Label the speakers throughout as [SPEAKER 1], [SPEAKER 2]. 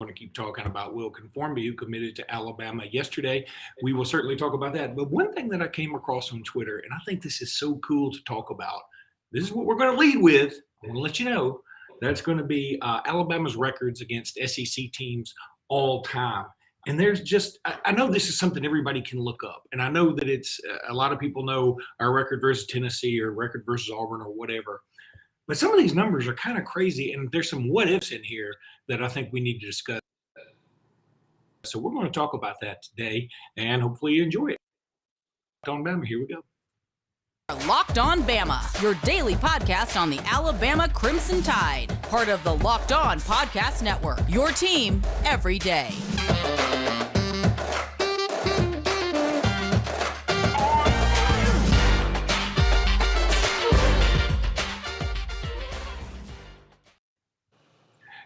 [SPEAKER 1] want to keep talking about Will Conformby, who committed to Alabama yesterday. We will certainly talk about that. But one thing that I came across on Twitter, and I think this is so cool to talk about, this is what we're going to lead with. I want to let you know that's going to be Alabama's records against SEC teams all time. And there's just, I know this is something everybody can look up. And I know that it's, a lot of people know our record versus Tennessee or record versus Auburn or whatever. But some of these numbers are kind of crazy, and there's some what ifs in here that I think we need to discuss. So we're going to talk about that today, and hopefully you enjoy it. On Bama, here we go.
[SPEAKER 2] Locked On Bama, your daily podcast on the Alabama Crimson Tide. Part of the Locked On Podcast Network, your team every day.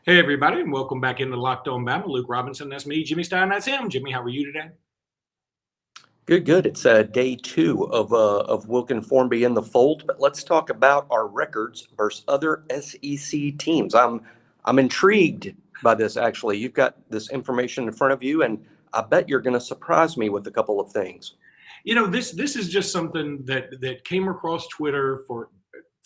[SPEAKER 1] Hey, everybody, and welcome back into Locked On Bama. Luke Robinson, that's me. Jimmy Stein, that's him. Jimmy, how are you today?
[SPEAKER 3] Good. It's day 2 of Will Conformby in the fold. But let's talk about our records versus other SEC teams. I'm intrigued by this, actually. You've got this information in front of you, and I bet you're going to surprise me with a couple of things.
[SPEAKER 1] You know, this is just something that came across Twitter for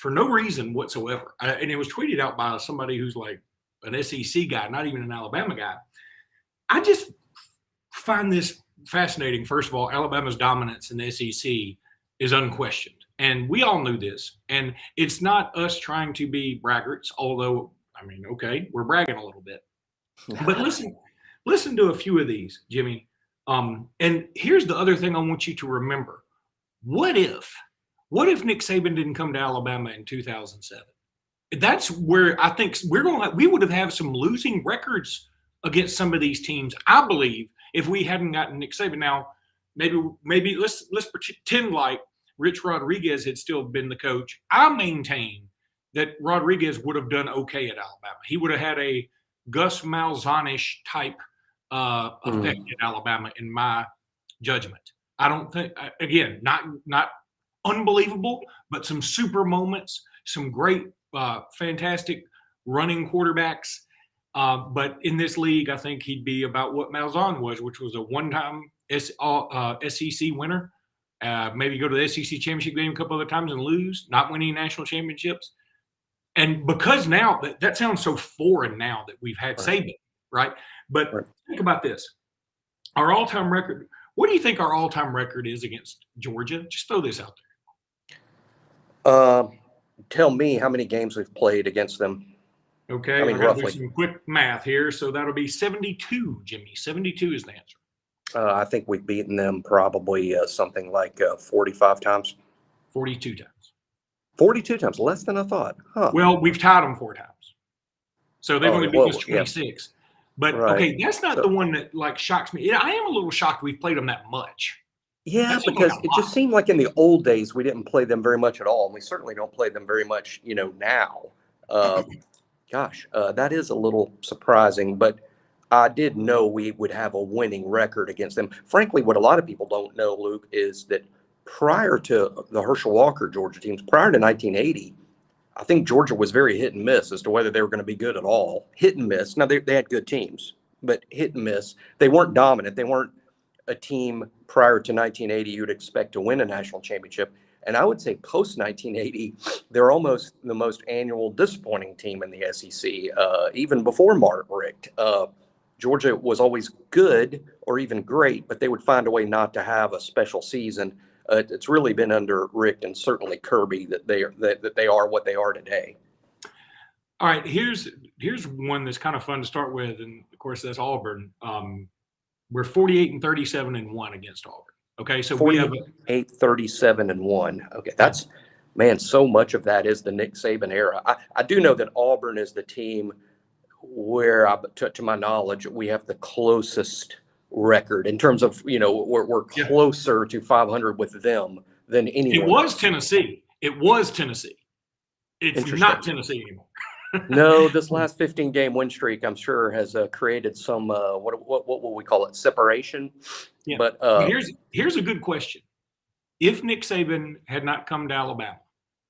[SPEAKER 1] no reason whatsoever. And it was tweeted out by somebody who's like an SEC guy, not even an Alabama guy. I just find this fascinating. First of all, Alabama's dominance in the SEC is unquestioned. And we all knew this. And it's not us trying to be braggarts, although, I mean, okay, we're bragging a little bit. But listen to a few of these, Jimmy. And here's the other thing I want you to remember. What if Nick Saban didn't come to Alabama in 2007? That's where I think we would have had some losing records against some of these teams, I believe, if we hadn't gotten Nick Saban. Now, maybe let's pretend like Rich Rodriguez had still been the coach. I maintain that Rodriguez would have done okay at Alabama. He would have had a Gus Malzahn-ish type effect at Alabama, in my judgment. I don't think, again, not unbelievable, but some super moments, some great, fantastic running quarterbacks. But in this league, I think he'd be about what Malzahn was, which was a one-time SEC winner. Maybe go to the SEC championship game a couple other times and lose, not winning national championships. And because now that sounds so foreign now that we've had Saban, right? But think about this. Our all-time record, what do you think our all-time record is against Georgia? Just throw this out
[SPEAKER 3] there. Tell me how many games we've played against them.
[SPEAKER 1] Okay, I got to do some quick math here. So that'll be 72, Jimmy. 72 is the answer.
[SPEAKER 3] I think we've beaten them probably something like 45 times.
[SPEAKER 1] 42 times.
[SPEAKER 3] 42 times, less than I thought. Huh.
[SPEAKER 1] Well, we've tied them 4 times. So they've only beaten us 26. Yeah. But, okay, that's not the one that, like, shocks me. I am a little shocked we've played them that much.
[SPEAKER 3] Yeah, because it just seemed like in the old days we didn't play them very much at all, and we certainly don't play them very much, now. That is a little surprising, but I did know we would have a winning record against them. Frankly, what a lot of people don't know, Luke, is that prior to the Herschel Walker Georgia teams, prior to 1980, I think Georgia was very hit and miss as to whether they were going to be good at all. Hit and miss. Now, they had good teams, but hit and miss. They weren't dominant. They weren't a team prior to 1980 you'd expect to win a national championship. And I would say post-1980, they're almost the most annual disappointing team in the SEC, even before Mark Richt. Georgia was always good or even great, but they would find a way not to have a special season. It's really been under Richt and certainly Kirby that they are what they are today.
[SPEAKER 1] All right, here's one that's kind of fun to start with, and of course that's Auburn. We're 48-37-1 against Auburn. Okay, so we have
[SPEAKER 3] 37-1. Okay, that's, man, so much of that is the Nick Saban era. I do know that Auburn is the team where, to my knowledge, we have the closest record in terms of, we're closer to 500 with them than anyone.
[SPEAKER 1] It was Tennessee. It's not Tennessee anymore.
[SPEAKER 3] No, this last 15-game win streak, I'm sure, has created some what will we call it? Separation.
[SPEAKER 1] Yeah.
[SPEAKER 3] But
[SPEAKER 1] here's a good question: if Nick Saban had not come to Alabama,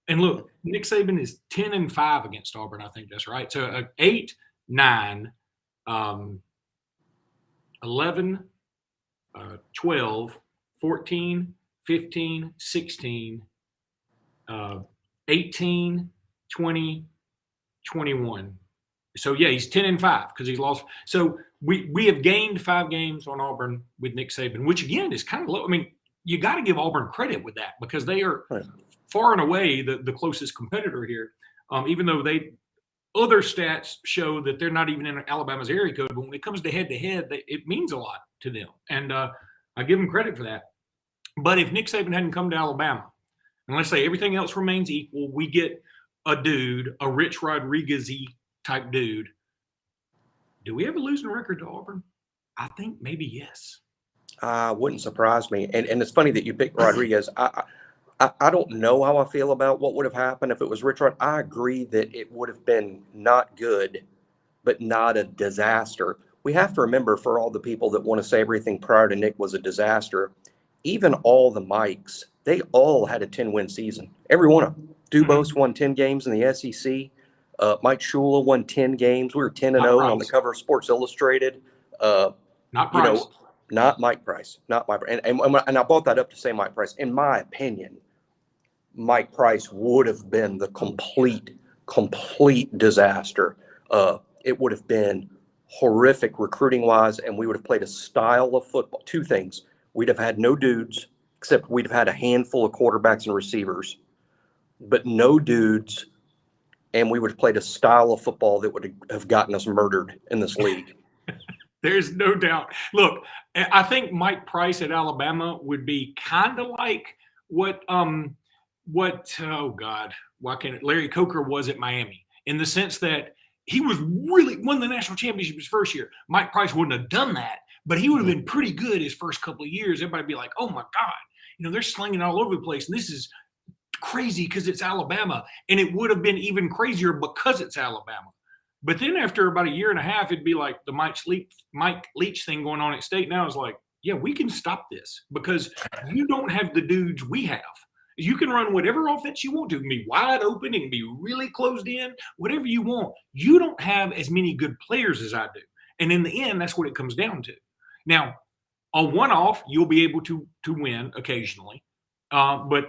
[SPEAKER 1] and look, Nick Saban is 10-5 against Auburn. I think that's right. So 8-9, 11, 12, 14, 15, 16, 18, 20, 21. So yeah, he's 10-5 because he's lost. So we have gained 5 games on Auburn with Nick Saban, which again is kind of low. I mean, you got to give Auburn credit with that because they are far and away the closest competitor here. Even though other stats show that they're not even in Alabama's area code, but when it comes to head-to-head, it means a lot to them. And I give them credit for that. But if Nick Saban hadn't come to Alabama, and let's say everything else remains equal, we get a dude, a Rich Rodriguez-y type dude. Do we have a losing record to Auburn? I think maybe yes.
[SPEAKER 3] Wouldn't surprise me. And it's funny that you picked Rodriguez. I don't know how I feel about what would have happened if it was Rich Rod. I agree that it would have been not good, but not a disaster. We have to remember, for all the people that want to say everything prior to Nick was a disaster, even all the Mikes, they all had a 10-win season. Every one of them. Dubose won 10 games in the SEC. Mike Shula won 10 games. We were 10-0 on the cover of Sports Illustrated.
[SPEAKER 1] Not Price.
[SPEAKER 3] Not Mike Price. Not Mike. And I brought that up to say Mike Price. In my opinion, Mike Price would have been the complete disaster. It would have been horrific recruiting-wise, and we would have played a style of football. 2 things. We'd have had no dudes, except we'd have had a handful of quarterbacks and receivers, but no dudes, and we would have played a style of football that would have gotten us murdered in this league.
[SPEAKER 1] There's no doubt. Look, I think Mike Price at Alabama would be kind of like what Larry Coker was at Miami, in the sense that he won the national championship his first year. Mike Price wouldn't have done that, but he would have been pretty good his first couple of years. Everybody would be like, oh my God, they're slinging all over the place. And this is crazy because it's Alabama. And it would have been even crazier because it's Alabama. But then after about a year and a half, it'd be like the Mike Leach thing going on at State. Now it's like, yeah, we can stop this because you don't have the dudes we have. You can run whatever offense you want to. It can be wide open. It can be really closed in, whatever you want. You don't have as many good players as I do. And in the end, that's what it comes down to. Now, a one-off, you'll be able to win occasionally. But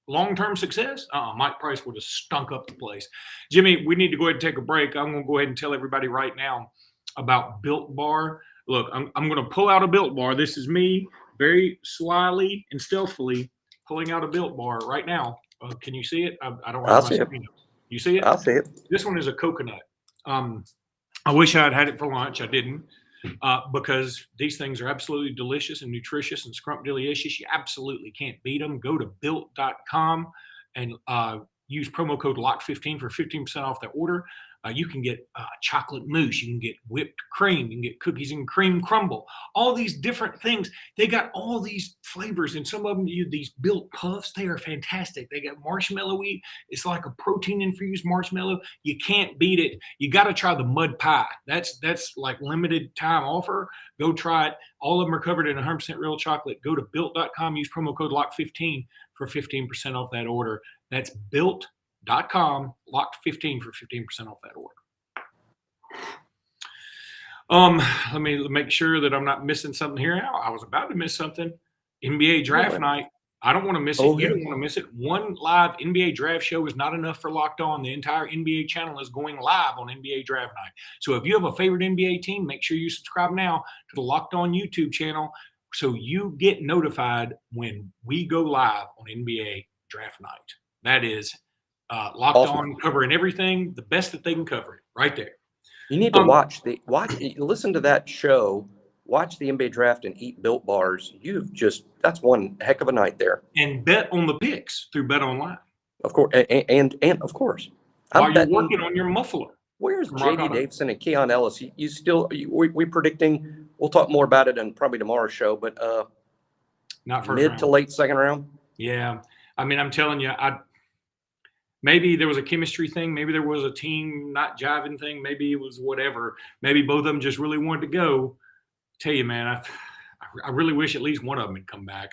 [SPEAKER 1] long-term success, Mike Price would have stunk up the place. Jimmy, we need to go ahead and take a break. I'm going to go ahead and tell everybody right now about Built Bar. Look, I'm going to pull out a Built Bar. This is me very slyly and stealthily pulling out a Built Bar right now. Can you see it? I don't
[SPEAKER 3] I'll see it.
[SPEAKER 1] You see it?
[SPEAKER 3] I'll see it.
[SPEAKER 1] This one is a coconut. I wish I had it for lunch. I didn't. Because these things are absolutely delicious and nutritious and scrumptious. You absolutely can't beat them. Go to built.com and use promo code LOCK15 for 15% off their order. You can get chocolate mousse. You can get whipped cream. You can get cookies and cream crumble. All these different things. They got all these flavors, and some of them use these Built Puffs. They are fantastic. They got marshmallowy. It's like a protein-infused marshmallow. You can't beat it. You got to try the mud pie. That's like limited time offer. Go try it. All of them are covered in 100% real chocolate. Go to built.com. Use promo code LOCK15 for 15% off that order. That's built.com, LOCK15 for 15% off that order. Let me make sure that I'm not missing something here. I was about to miss something. NBA draft night. I don't want to miss it. You don't want to miss it. One live NBA draft show is not enough for Locked On. The entire NBA channel is going live on NBA draft night. So if you have a favorite NBA team, make sure you subscribe now to the Locked On YouTube channel so you get notified when we go live on NBA draft night. That is Locked On, covering everything, the best that they can cover it right there.
[SPEAKER 3] You need to listen to that show, watch the NBA draft and eat Built Bars. That's one heck of a night there.
[SPEAKER 1] And bet on the picks through Bet Online.
[SPEAKER 3] Of course. And of course.
[SPEAKER 1] While you're working on your muffler.
[SPEAKER 3] Where's J.D. Davison and Keon Ellis? We predicting, we'll talk more about it in probably tomorrow's show, but
[SPEAKER 1] not first
[SPEAKER 3] mid
[SPEAKER 1] round.
[SPEAKER 3] To late second round?
[SPEAKER 1] Yeah. I mean, I'm telling you, maybe there was a chemistry thing. Maybe there was a team not jiving thing. Maybe it was whatever. Maybe both of them just really wanted to go. Tell you, man, I really wish at least one of them had come back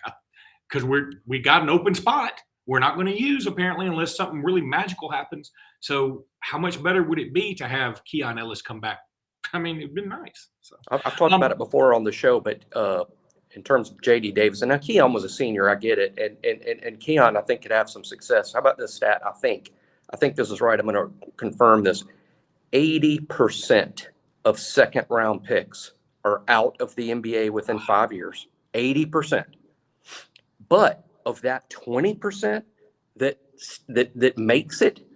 [SPEAKER 1] because we got an open spot. We're not going to use apparently unless something really magical happens. So how much better would it be to have Keon Ellis come back I mean, it'd been nice. So
[SPEAKER 3] I've talked about it before on the show, but in terms of J.D. Davison, now Keon was a senior, I get it, and Keon I think could have some success. How about this stat? I think this is right. I'm going to confirm this. 80% of second-round picks are out of the NBA within 5 years. 80%. But of that 20% that makes it,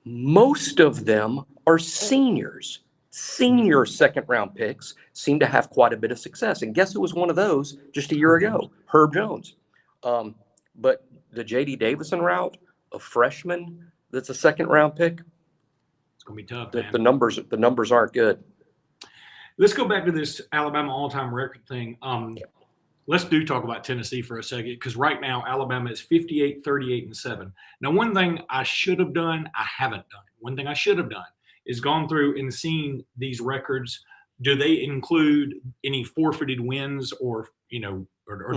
[SPEAKER 3] most of them are seniors. Senior second-round picks seem to have quite a bit of success. And guess who was one of those just a year ago? Herb Jones. But the J.D. Davison route, a freshman that's a second-round pick,
[SPEAKER 1] it's going to be tough, man.
[SPEAKER 3] The numbers aren't good.
[SPEAKER 1] Let's go back to this Alabama all-time record thing. Let's talk about Tennessee for a second, because right now Alabama is 58, 38, and 7. Now, one thing I should have done, I haven't done. One thing I should have done is gone through and seen these records. Do they include any forfeited wins, or do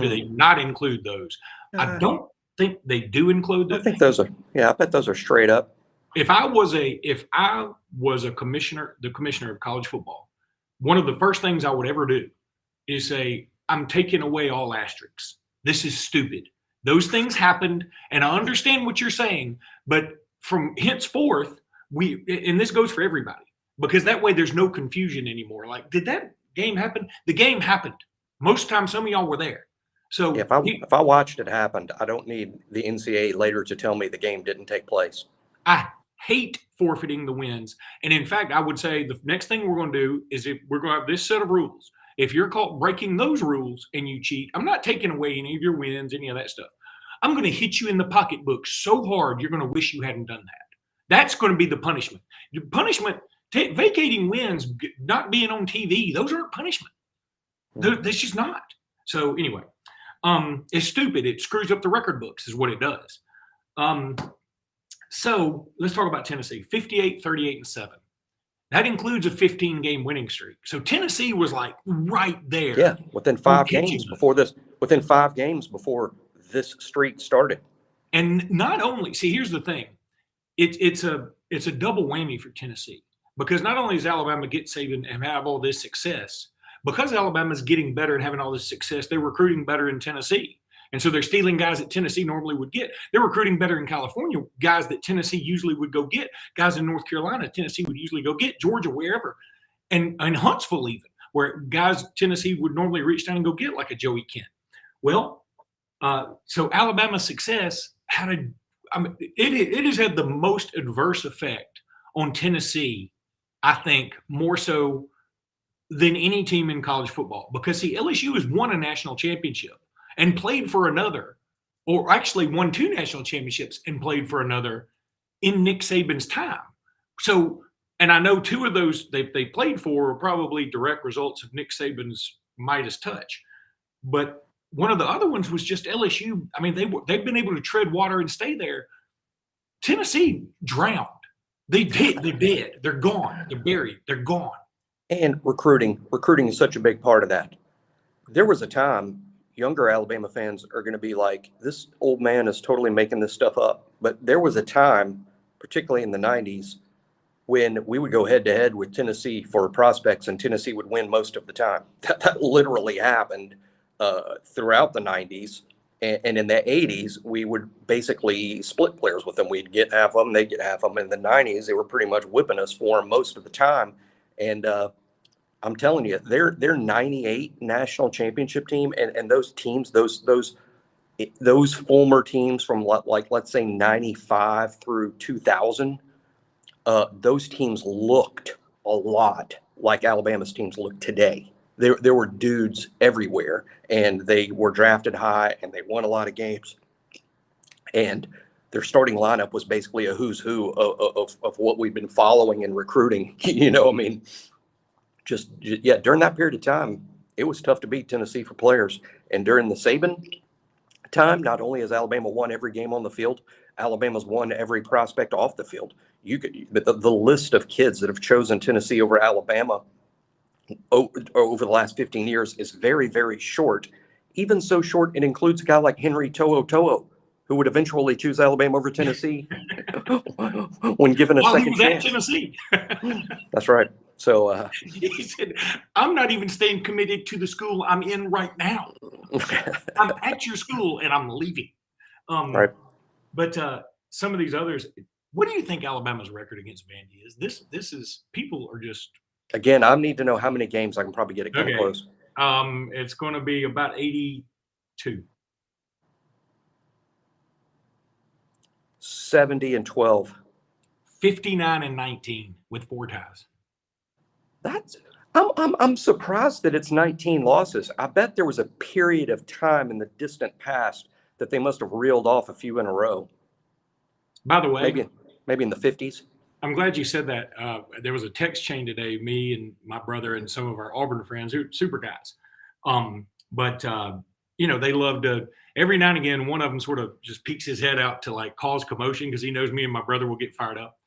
[SPEAKER 1] they not include those? I don't think they do include those.
[SPEAKER 3] I think those are. Yeah, I bet those are straight up.
[SPEAKER 1] If I was a commissioner, the commissioner of college football, one of the first things I would ever do is say, I'm taking away all asterisks. This is stupid. Those things happened, and I understand what you're saying, but from henceforth, and this goes for everybody, because that way there's no confusion anymore. Like, did that game happen? The game happened. Most times, some of y'all were there. So
[SPEAKER 3] if I watched it happen, I don't need the NCAA later to tell me the game didn't take place.
[SPEAKER 1] I hate forfeiting the wins. And in fact, I would say the next thing we're going to do is, if we're going to have this set of rules, if you're caught breaking those rules and you cheat, I'm not taking away any of your wins, any of that stuff. I'm going to hit you in the pocketbook so hard you're going to wish you hadn't done that. That's going to be the punishment. The punishment, vacating wins, not being on TV, those aren't punishment. That's just not. So anyway, it's stupid. It screws up the record books is what it does. So let's talk about Tennessee, 58, 38, and 7. That includes a 15-game winning streak. So Tennessee was like right there.
[SPEAKER 3] Yeah, within 5 games before this. Within 5 games before this streak started.
[SPEAKER 1] And not only, see, here's the thing, it's a double whammy for Tennessee, because not only does Alabama get Saban and have all this success, because Alabama's getting better and having all this success, they're recruiting better in Tennessee. And so they're stealing guys that Tennessee normally would get. They're recruiting better in California, guys that Tennessee usually would go get, guys in North Carolina, Tennessee would usually go get, Georgia, wherever, and Huntsville even, where guys Tennessee would normally reach down and go get, like a Joey Kent. Well, so Alabama's success it has had the most adverse effect on Tennessee, I think, more so than any team in college football. Because, see, LSU has won a national championship and played for another, or actually won 2 national championships and played for another in Nick Saban's time. So, and I know 2 of those they played for are probably direct results of Nick Saban's Midas touch. But one of the other ones was just LSU. I mean, they've been able to tread water and stay there. Tennessee drowned. They did. They're dead. They're gone. They're buried. They're gone.
[SPEAKER 3] And recruiting is such a big part of that. There was a time younger Alabama fans are going to be like, this old man is totally making this stuff up. But there was a time, particularly in the 90s, when we would go head-to-head with Tennessee for prospects, and Tennessee would win most of the time. That literally happened throughout the 90s. And in the 80s, we would basically split players with them. We'd get half of them, they'd get half of them. In the 90s, they were pretty much whipping us for them most of the time. And I'm telling you, their 98 national championship team and those teams, those former teams from like let's say 95 through 2000, those teams looked a lot like Alabama's teams look today. There were dudes everywhere, and they were drafted high, and they won a lot of games. And their starting lineup was basically a who's who of what we've been following and recruiting. I mean, just during that period of time, it was tough to beat Tennessee for players. And during the Saban time, not only has Alabama won every game on the field, Alabama's won every prospect off the field. The list of kids that have chosen Tennessee over Alabama over the last 15 years is very, very short. Even so short, it includes a guy like Henry To'o, who would eventually choose Alabama over Tennessee when given a second chance.
[SPEAKER 1] Tennessee.
[SPEAKER 3] That's right. So
[SPEAKER 1] he said, I'm not even staying committed to the school I'm in right now. I'm at your school and I'm leaving.
[SPEAKER 3] right.
[SPEAKER 1] But some of these others, what do you think Alabama's record against Vandy is? This is, people are just
[SPEAKER 3] Again, I need to know how many games I can probably get it come
[SPEAKER 1] okay.
[SPEAKER 3] close.
[SPEAKER 1] It's going to be about 82.
[SPEAKER 3] 70-12.
[SPEAKER 1] 59-19 with 4 ties.
[SPEAKER 3] I'm surprised that it's 19 losses. I bet there was a period of time in the distant past that they must have reeled off a few in a row.
[SPEAKER 1] By the way,
[SPEAKER 3] maybe in the 50s.
[SPEAKER 1] I'm glad you said that. There was a text chain today, me and my brother and some of our Auburn friends who are super guys. But they love to, every now and again, one of them sort of just peeks his head out to like cause commotion because he knows me and my brother will get fired up.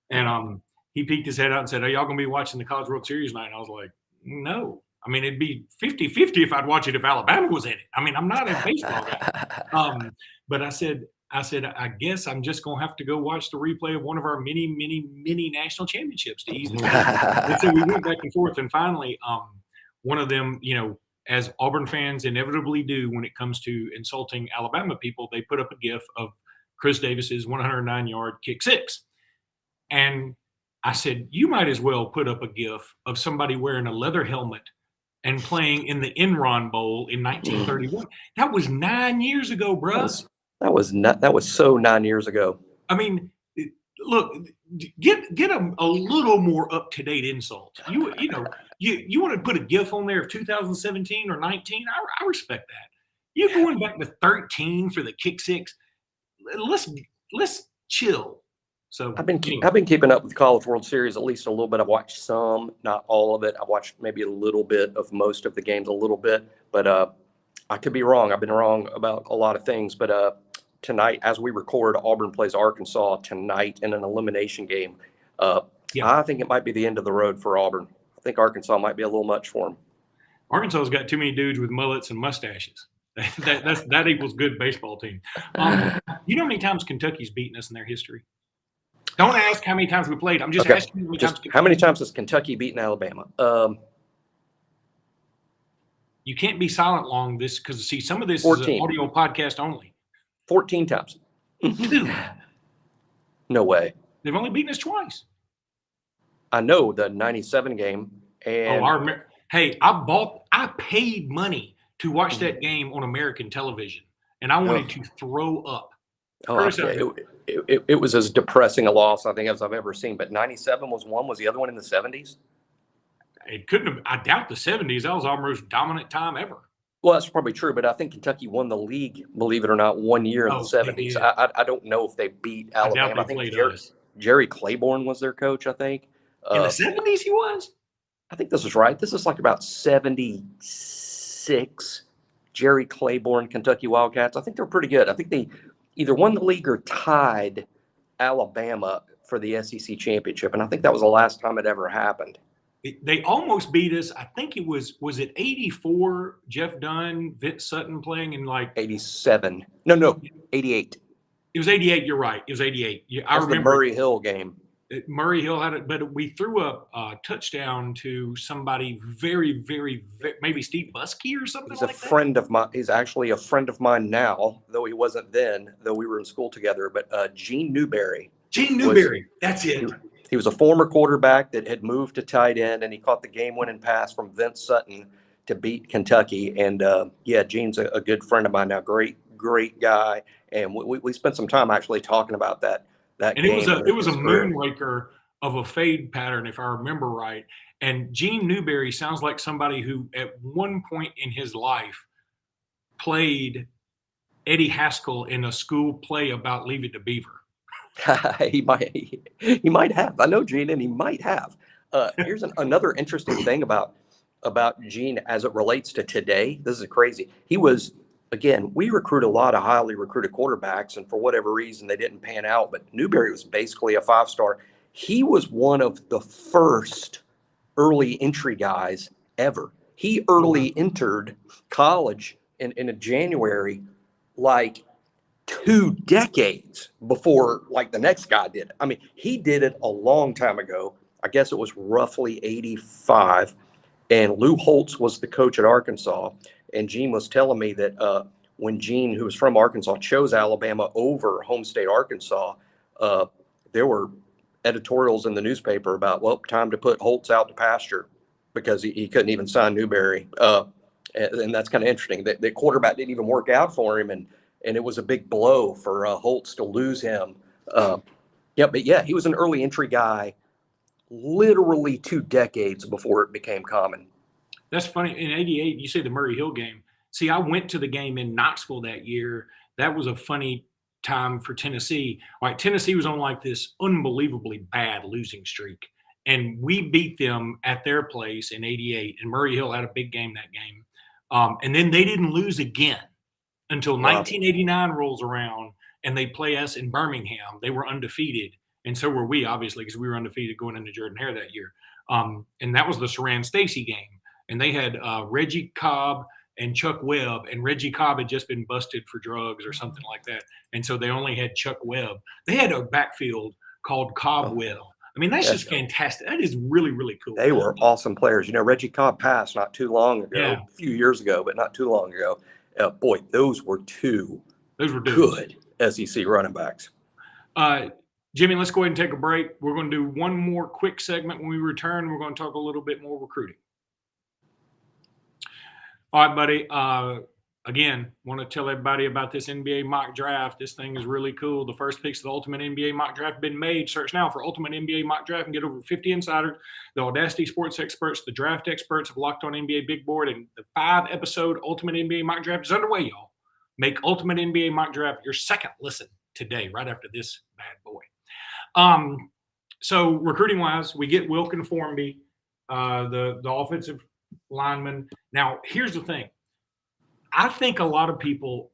[SPEAKER 1] And he peeked his head out and said, "Are y'all going to be watching the College World Series tonight?" And I was like, no. I mean, it'd be 50-50 if I'd watch it if Alabama was in it. I mean, I'm not a baseball guy. But I said, I guess I'm just going to have to go watch the replay of one of our many national championships to ease it. And so we went back and forth. And finally, one of them, as Auburn fans inevitably do when it comes to insulting Alabama people, they put up a GIF of Chris Davis's 109-yard kick six. And I said, you might as well put up a GIF of somebody wearing a leather helmet and playing in the Enron Bowl in 1931. That was 9 years ago, bro.
[SPEAKER 3] That was so 9 years ago.
[SPEAKER 1] I mean, look, get a little more up to date insult. You want to put a GIF on there of 2017 or 19? I respect that. You're going back to 13 for the kick six. Let's chill. So
[SPEAKER 3] I've been keeping up with the College World Series at least a little bit. I've watched some, not all of it. I watched maybe a little bit of most of the games, a little bit, but I could be wrong. I've been wrong about a lot of things. But tonight, as we record, Auburn plays Arkansas tonight in an elimination game. I think it might be the end of the road for Auburn. I think Arkansas might be a little much for them.
[SPEAKER 1] Arkansas's got too many dudes with mullets and mustaches. That equals good baseball team. You know how many times Kentucky's beaten us in their history? Don't ask how many times we played. I'm just asking
[SPEAKER 3] how many times has Kentucky beaten Alabama?
[SPEAKER 1] You can't be silent long because see, some of this
[SPEAKER 3] 14.
[SPEAKER 1] is an audio podcast only.
[SPEAKER 3] 14 times. No way.
[SPEAKER 1] They've only beaten us twice.
[SPEAKER 3] I know the 97 game. And
[SPEAKER 1] I remember. Hey, I paid money to watch that game on American television, and I wanted to throw up.
[SPEAKER 3] It was as depressing a loss, I think, as I've ever seen. But 97 was one. Was the other one in the 70s?
[SPEAKER 1] It couldn't have. I doubt the 70s. That was our most dominant time ever.
[SPEAKER 3] Well, that's probably true. But I think Kentucky won the league, believe it or not, 1 year in the 70s. I don't know if they beat Alabama. I think Jerry Claiborne was their coach, I think.
[SPEAKER 1] In the 70s he was?
[SPEAKER 3] I think this is right. This is like about 76. Jerry Claiborne, Kentucky Wildcats. I think they're pretty good. I think they either won the league or tied Alabama for the SEC championship. And I think that was the last time it ever happened.
[SPEAKER 1] They almost beat us. I think it was it 84, Jeff Dunn, Vince Sutton playing in like
[SPEAKER 3] 87. No, 88.
[SPEAKER 1] It was 88. You're right. It was 88. Yeah, I remember
[SPEAKER 3] the Murray Hill game.
[SPEAKER 1] Murray Hill had it, but we threw a touchdown to somebody very, very, maybe Steve Buskey or something.
[SPEAKER 3] He's a friend of mine. He's actually a friend of mine now, though he wasn't then, though we were in school together. But Gene Newberry.
[SPEAKER 1] That's it.
[SPEAKER 3] He was a former quarterback that had moved to tight end, and he caught the game-winning pass from Vince Sutton to beat Kentucky. And Gene's a good friend of mine now. Great guy. And we spent some time actually talking about that. And
[SPEAKER 1] it was a moonraker of a fade pattern, if I remember right. And Gene Newberry sounds like somebody who, at one point in his life, played Eddie Haskell in a school play about Leave It to Beaver.
[SPEAKER 3] He might have. I know Gene, and he might have. Here's another interesting thing about Gene as it relates to today. This is crazy. He was. Again, we recruit a lot of highly recruited quarterbacks, and for whatever reason, they didn't pan out. But Newberry was basically a 5-star. He was one of the first early entry guys ever. He early entered college in January, like 2 decades before like the next guy did it. I mean, he did it a long time ago. I guess it was roughly 85. And Lou Holtz was the coach at Arkansas. And Gene was telling me that when Gene, who was from Arkansas, chose Alabama over home state Arkansas, there were editorials in the newspaper about, well, time to put Holtz out to pasture because he couldn't even sign Newberry. And that's kind of interesting. The quarterback didn't even work out for him, and it was a big blow for Holtz to lose him. He was an early entry guy, literally 2 decades before it became common.
[SPEAKER 1] That's funny. In '88, you say the Murray Hill game. See, I went to the game in Knoxville that year. That was a funny time for Tennessee. Like, Tennessee was on like this unbelievably bad losing streak, and we beat them at their place in '88. And Murray Hill had a big game that game, and then they didn't lose again until 1989 rolls around, and they play us in Birmingham. They were undefeated, and so were we, obviously, because we were undefeated going into Jordan-Hare that year. And that was the Saran-Stacy game, and they had Reggie Cobb and Chuck Webb, and Reggie Cobb had just been busted for drugs or something like that. And so they only had Chuck Webb. They had a backfield called Cobb Webb. I mean, that's just fantastic. That is really, really cool.
[SPEAKER 3] They were awesome players. You know, Reggie Cobb passed not too long ago,
[SPEAKER 1] a
[SPEAKER 3] few years ago, but not too long ago. Boy, those were two
[SPEAKER 1] good
[SPEAKER 3] SEC running backs.
[SPEAKER 1] Jimmy, let's go ahead and take a break. We're going to do one more quick segment. When we return, we're going to talk a little bit more recruiting. All right, buddy. Again, want to tell everybody about this NBA mock draft. This thing is really cool. The first picks of the Ultimate NBA mock draft have been made. Search now for Ultimate NBA mock draft and get over 50 insiders, the Audacity Sports experts, the draft experts have Locked On NBA Big Board, and the 5-episode Ultimate NBA mock draft is underway, y'all. Make Ultimate NBA mock draft your second listen today, right after this bad boy. So recruiting-wise, we get Wilkin Formby, the offensive lineman. Now, here's the thing. I think a lot of people,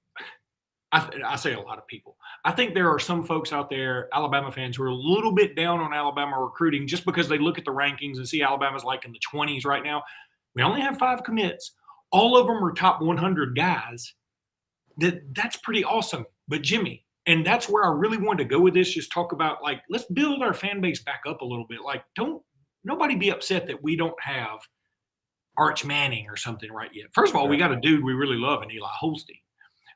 [SPEAKER 1] I say a lot of people, I think there are some folks out there, Alabama fans, who are a little bit down on Alabama recruiting just because they look at the rankings and see Alabama's like in the 20s right now. We only have 5 commits. All of them are top 100 guys. That's pretty awesome. But Jimmy, and that's where I really wanted to go with this, just talk about, like, let's build our fan base back up a little bit. Like, nobody be upset that we don't have Arch Manning or something right yet. First of all, we got a dude we really love in Eli Holstein.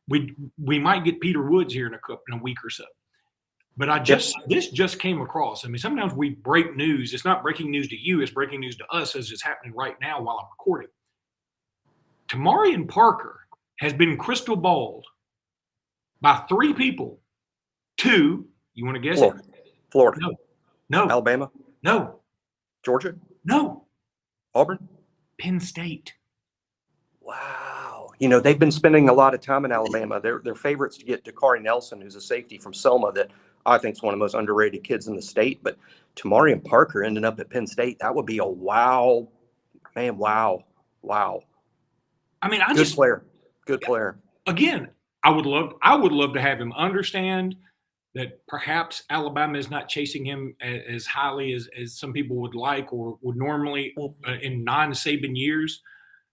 [SPEAKER 1] We might get Peter Woods here in a week or so. But this just came across. I mean, sometimes we break news. It's not breaking news to you. It's breaking news to us as it's happening right now while I'm recording. Tamarian Parker has been crystal balled by 3 people. 2, you want to guess it?
[SPEAKER 3] Florida.
[SPEAKER 1] No.
[SPEAKER 3] Alabama.
[SPEAKER 1] No.
[SPEAKER 3] Georgia.
[SPEAKER 1] No.
[SPEAKER 3] Auburn.
[SPEAKER 1] Penn State.
[SPEAKER 3] Wow. You know, they've been spending a lot of time in Alabama. They're favorites to get Dakari Nelson, who's a safety from Selma that I think is one of the most underrated kids in the state. But Tamarian Parker ending up at Penn State, that would be a wow. Man, wow.
[SPEAKER 1] I mean,
[SPEAKER 3] Good player.
[SPEAKER 1] Again, I would love to have him understand that perhaps Alabama is not chasing him as highly as some people would like or would normally in non-Saban years.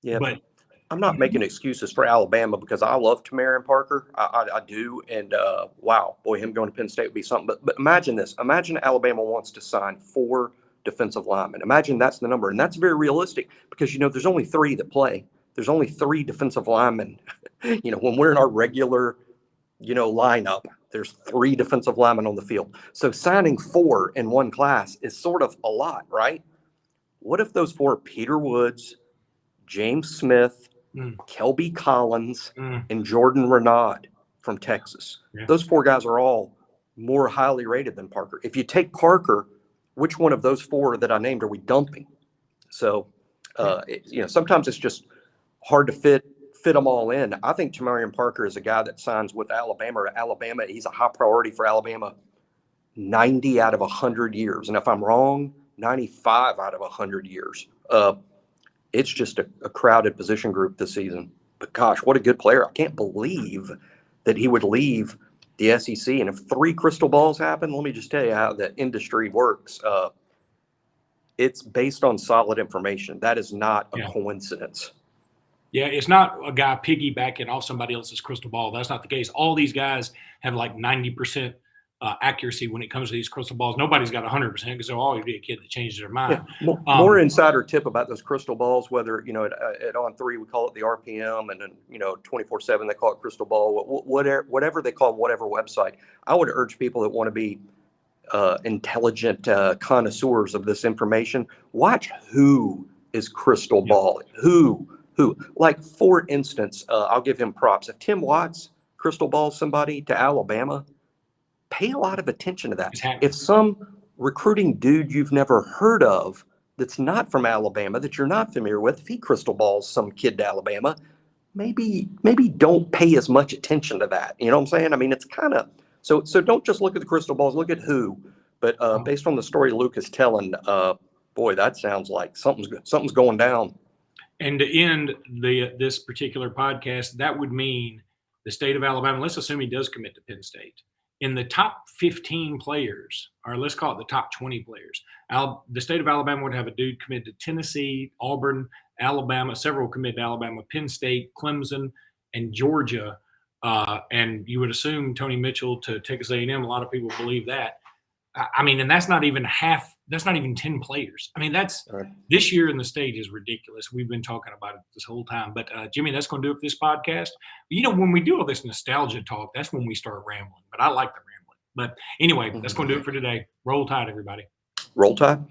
[SPEAKER 3] Yeah,
[SPEAKER 1] but
[SPEAKER 3] I'm not making excuses for Alabama because I love Tamarian Parker. I do. And, wow, boy, him going to Penn State would be something. But imagine this. Imagine Alabama wants to sign 4 defensive linemen. Imagine that's the number. And that's very realistic because, you know, there's only 3 that play. There's only 3 defensive linemen. You know, when we're in our regular, you know, lineup, there's 3 defensive linemen on the field. So signing 4 in one class is sort of a lot, right? What if those 4 are Peter Woods, James Smith, Kelby Collins, and Jordan Renaud from Texas? Yeah. Those 4 guys are all more highly rated than Parker. If you take Parker, which one of those 4 that I named are we dumping? So, you know, sometimes it's just hard to fit them all in. I think Tamarian Parker is a guy that signs with Alabama. He's a high priority for Alabama 90 out of 100 years. And if I'm wrong, 95 out of 100 years. It's just a crowded position group this season. But gosh, what a good player. I can't believe that he would leave the SEC. And if 3 crystal balls happen, let me just tell you how the industry works. It's based on solid information. That is not a coincidence.
[SPEAKER 1] Yeah, it's not a guy piggybacking off somebody else's crystal ball. That's not the case. All these guys have like 90% accuracy when it comes to these crystal balls. Nobody's got 100% because there'll always be a kid that changes their mind.
[SPEAKER 3] Yeah. More insider tip about those crystal balls, whether, at On3, we call it the RPM, and then, 24/7, they call it crystal ball, whatever they call whatever website. I would urge people that want to be intelligent connoisseurs of this information, watch who is crystal ball. Who, like, for instance, I'll give him props. If Tim Watts crystal balls somebody to Alabama, pay a lot of attention to that. If some recruiting dude you've never heard of that's not from Alabama, that you're not familiar with, if he crystal balls some kid to Alabama, maybe don't pay as much attention to that. You know what I'm saying? I mean, it's kind of, so don't just look at the crystal balls, look at who. But based on the story Luke is telling, boy, that sounds like something's going down.
[SPEAKER 1] And to end this particular podcast, that would mean the state of Alabama, let's assume he does commit to Penn State. In the top 15 players, or let's call it the top 20 players, the state of Alabama would have a dude commit to Tennessee, Auburn, Alabama, several commit to Alabama, Penn State, Clemson, and Georgia. And you would assume Tony Mitchell to Texas A&M. A lot of people believe that. I mean, and that's not even 10 players. I mean, this year in the state is ridiculous. We've been talking about it this whole time. But, Jimmy, that's going to do it for this podcast. When we do all this nostalgia talk, that's when we start rambling. But I like the rambling. But anyway, that's going to do it for today. Roll Tide, everybody.
[SPEAKER 3] Roll Tide.